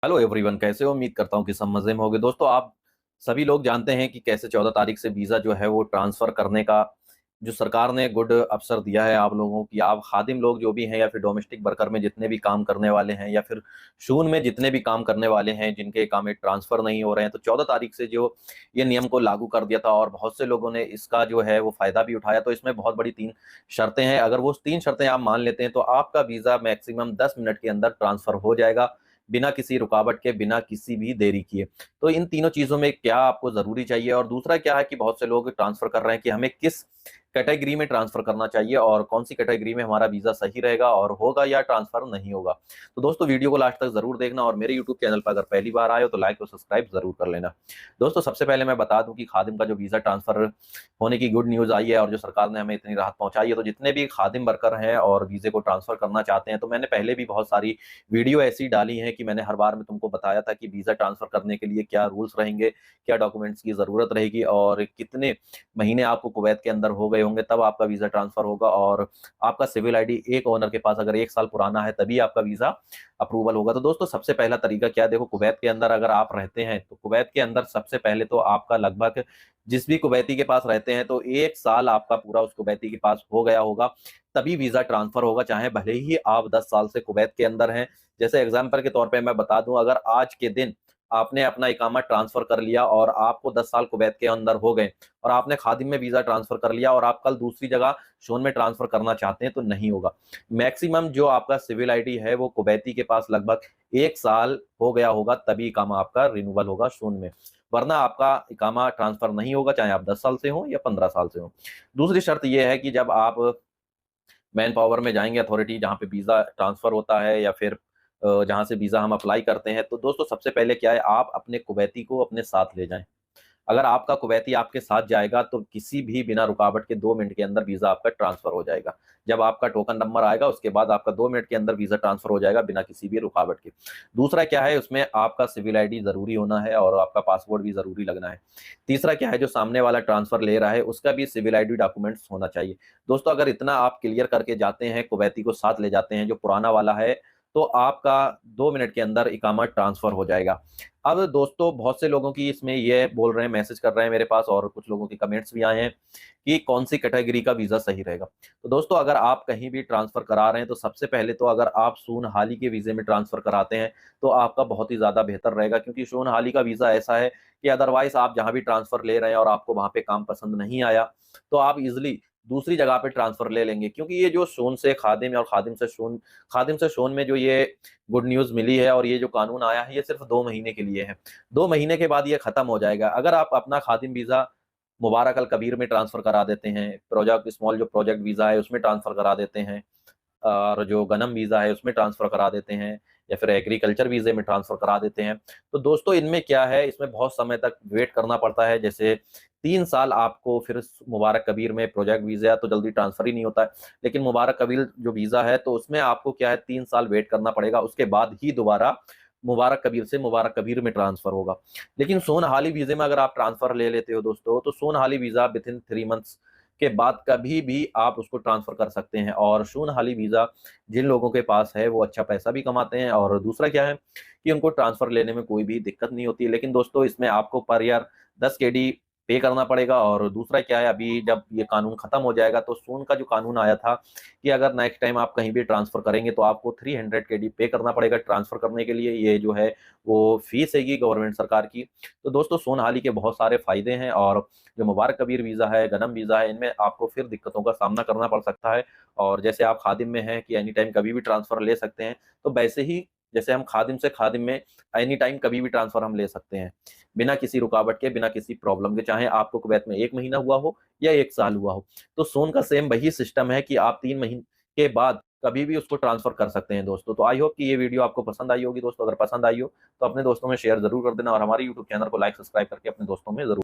Hello everyone, कैसे हो? उम्मीद करता हूँ कि सब मज़े में होंगे। दोस्तों, आप सभी लोग जानते हैं कि कैसे 14 तारीख से वीज़ा जो है वो ट्रांसफ़र करने का जो सरकार ने गुड अवसर दिया है आप लोगों की। आप खादिम लोग जो भी हैं या फिर डोमेस्टिक वर्कर में जितने भी काम करने वाले हैं या फिर शून में जितने भी काम करने वाले हैं जिनके अकाउंट ट्रांसफ़र नहीं हो रहे हैं, तो 14 तारीख से जो ये नियम को लागू कर दिया था और बहुत से लोगों ने इसका जो है वो फ़ायदा भी उठाया। तो इसमें बहुत बड़ी 3 शर्तें हैं। अगर वो 3 शर्तें आप मान लेते हैं तो आपका वीज़ा मैक्सिमम 10 मिनट के अंदर ट्रांसफ़र हो जाएगा, बिना किसी रुकावट के, बिना किसी भी देरी किए। तो इन तीनों चीज़ों में क्या आपको ज़रूरी चाहिए और दूसरा क्या है कि बहुत से लोग ट्रांसफ़र कर रहे हैं कि हमें किस कैटेगरी में ट्रांसफ़र करना चाहिए और कौन-सी कैटेगरी में हमारा वीज़ा सही रहेगा और होगा या ट्रांसफ़र नहीं होगा। तो दोस्तों, वीडियो को लास्ट तक ज़रूर देखना और मेरे यूट्यूब चैनल पर अगर पहली बार आए हो तो लाइक और सब्सक्राइब ज़रूर कर लेना। दोस्तों, सबसे पहले मैं बता दूँ कि खादिम का जो वीज़ा ट्रांसफ़र होने की गुड न्यूज़ आई है और जो सरकार ने हमें इतनी राहत पहुँचाई है, तो जितने भी खादिम वर्कर हैं और वीज़े को ट्रांसफ़र करना चाहते हैं, तो मैंने पहले भी बहुत सारी वीडियो ऐसी डाली हैं कि मैंने हर बार में तुमको बताया था कि वीज़ा ट्रांसफ़र करने के लिए क्या रूल्स रहेंगे, क्या डॉक्यूमेंट्स की ज़रूरत रहेगी और कितने महीने आपको कुवैत के अंदर हो गए होंगे तब आपका वीज़ा ट्रांसफ़र होगा और आपका सिविल आईडी एक ओनर के पास अगर 1 साल पुराना है तभी आपका वीज़ा अप्रूवल होगा। तो दोस्तों, सबसे पहला तरीका क्या है? देखो, कुवैत के अंदर अगर आप रहते हैं तो कुवैत के अंदर सबसे पहले तो आपका लगभग जिस भी कुवैती के पास रहते हैं तो 1 साल आपका पूरा उस कुवैती के पास हो गया होगा, तभी वीज़ा ट्रांसफ़र होगा, चाहे भले ही आप 10 साल से कुवैत के अंदर हैं। जैसे एग्जांपल के तौर पे मैं बता दूं, अगर आज के दिन आपने अपना इकामा ट्रांसफर कर लिया और आपको 10 साल कुवैत के अंदर हो गए और आपने खादिम में वीजा ट्रांसफर कर लिया और आप कल दूसरी जगह शोन में ट्रांसफर करना चाहते हैं तो नहीं होगा। मैक्सिमम जो आपका सिविल आईडी है वो कुवैती के पास लगभग 1 साल हो गया होगा तभी इकामा आपका रिन्यूअल होगा शोन में, वरना आपका इकामा ट्रांसफर नहीं होगा, चाहे आप 10 साल से हो या 15 साल से हो। दूसरी शर्त यह है कि जब आप मैन पावर में जाएँगे, अथॉरिटी जहाँ पे वीज़ा ट्रांसफ़र होता है या फिर जहाँ से वीज़ा हम अप्लाई करते हैं, तो दोस्तों सबसे पहले क्या है, आप अपने कुवैती को अपने साथ ले जाएँ। अगर आपका कुवैती आपके साथ जाएगा तो किसी भी बिना रुकावट के 2 मिनट के अंदर वीज़ा आपका ट्रांसफ़र हो जाएगा। जब आपका टोकन नंबर आएगा उसके बाद आपका 2 मिनट के अंदर वीज़ा ट्रांसफ़र हो जाएगा बिना किसी भी रुकावट के। दूसरा क्या है, उसमें आपका सिविल आईडी ज़रूरी होना है और आपका पासपोर्ट भी ज़रूरी लगना है। तीसरा क्या है, जो सामने वाला ट्रांसफ़र ले रहा है उसका भी सिविल आईडी डॉक्यूमेंट्स होना चाहिए। दोस्तों, अगर इतना आप क्लियर करके जाते हैं, कुवैती को साथ ले जाते हैं जो पुराना वाला है, तो आपका 2 मिनट के अंदर इकामा ट्रांसफ़र हो जाएगा। अब दोस्तों, बहुत से लोगों की इसमें ये बोल रहे हैं, मैसेज कर रहे हैं मेरे पास और कुछ लोगों के कमेंट्स भी आए हैं कि कौन-सी कैटेगरी का वीज़ा सही रहेगा। तो दोस्तों, अगर आप कहीं भी ट्रांसफ़र करा रहे हैं, तो सबसे पहले तो अगर आप सून हाल ही के वीज़े में ट्रांसफ़र कराते हैं, तो आपका बहुत ही ज़्यादा बेहतर रहेगा, क्योंकि सून हाल ही का वीज़ा ऐसा है कि अदरवाइज़ आप जहाँ भी ट्रांसफ़र ले रहे हैं और आपको वहाँ पे काम पसंद नहीं आया, तो आप ईज़िली दूसरी जगह पे ट्रांसफ़र ले लेंगे। क्योंकि ये जो सून से खादिम और खादिम से शोन में जो ये गुड न्यूज़ मिली है और ये जो कानून आया है, ये सिर्फ़ 2 महीने के लिए है। 2 महीने के बाद ये खत्म हो जाएगा। अगर आप अपना खादिम वीज़ा मुबारक अल कबीर में ट्रांसफ़र करा देते हैं, प्रोजेक्ट स्मॉल जो प्रोजेक्ट वीज़ा है उसमें ट्रांसफ़र करा देते हैं और जो गनम वीज़ा है उसमें ट्रांसफ़र करा देते हैं या फिर एग्रीकल्चर वीज़े में ट्रांसफ़र करा देते हैं। तो दोस्तों, इनमें क्या है, इसमें बहुत समय तक वेट करना पड़ता है। जैसे 3 साल आपको फिर मुबारक कबीर में प्रोजेक्ट वीज़ा तो जल्दी ट्रांसफ़र ही नहीं होता है। लेकिन मुबारक कबीर जो वीज़ा है तो उसमें आपको क्या है, 3 साल वेट करना पड़ेगा, उसके बाद ही दोबारा मुबारक कबीर से मुबारक कबीर में ट्रांसफ़र होगा। लेकिन सोन हाली वीज़े में अगर आप ट्रांसफ़र ले लेते हो दोस्तों, तो सोन हाली वीज़ा विथिन 3 मंथ्स के बाद कभी भी आप उसको ट्रांसफ़र कर सकते हैं और शून हाली वीज़ा जिन लोगों के पास है वो अच्छा पैसा भी कमाते हैं और दूसरा क्या है कि उनको ट्रांसफ़र लेने में कोई भी दिक्कत नहीं होती है। लेकिन दोस्तों, इसमें आपको पर ईयर 10 केडी पे करना पड़ेगा और दूसरा क्या है, अभी जब ये कानून खत्म हो जाएगा तो सून का जो कानून आया था कि अगर नेक्स्ट टाइम आप कहीं भी ट्रांसफ़र करेंगे तो आपको 300 केडी पे करना पड़ेगा ट्रांसफ़र करने के लिए। ये जो है वो फ़ीस हैगी गवर्नमेंट सरकार की। तो दोस्तों, सोन हाल ही के बहुत सारे फ़ायदे हैं और जो मुबारक कबीर वीज़ा है, गनम वीज़ा है, इनमें आपको फिर दिक्कतों का सामना करना पड़ सकता है और जैसे आप खादिम में हैं कि एनी टाइम कभी भी ट्रांसफ़र ले सकते हैं, तो वैसे ही जैसे हम खादिम से खादिम में एनी टाइम कभी भी ट्रांसफ़र हम ले सकते हैं, बिना किसी रुकावट के, बिना किसी प्रॉब्लम के, चाहे आपको कुवैत में 1 महीना हुआ हो या 1 साल हुआ हो। तो सोन का सेम वही सिस्टम है कि आप 3 महीने के बाद कभी भी उसको ट्रांसफ़र कर सकते हैं दोस्तों। तो आई होप कि ये वीडियो आपको पसंद आई होगी दोस्तों। अगर पसंद आई हो, तो अपने दोस्तों में शेयर ज़रूर कर देना और हमारे यूट्यूब चैनल को लाइक, सब्सक्राइब करके अपने दोस्तों में ज़रूर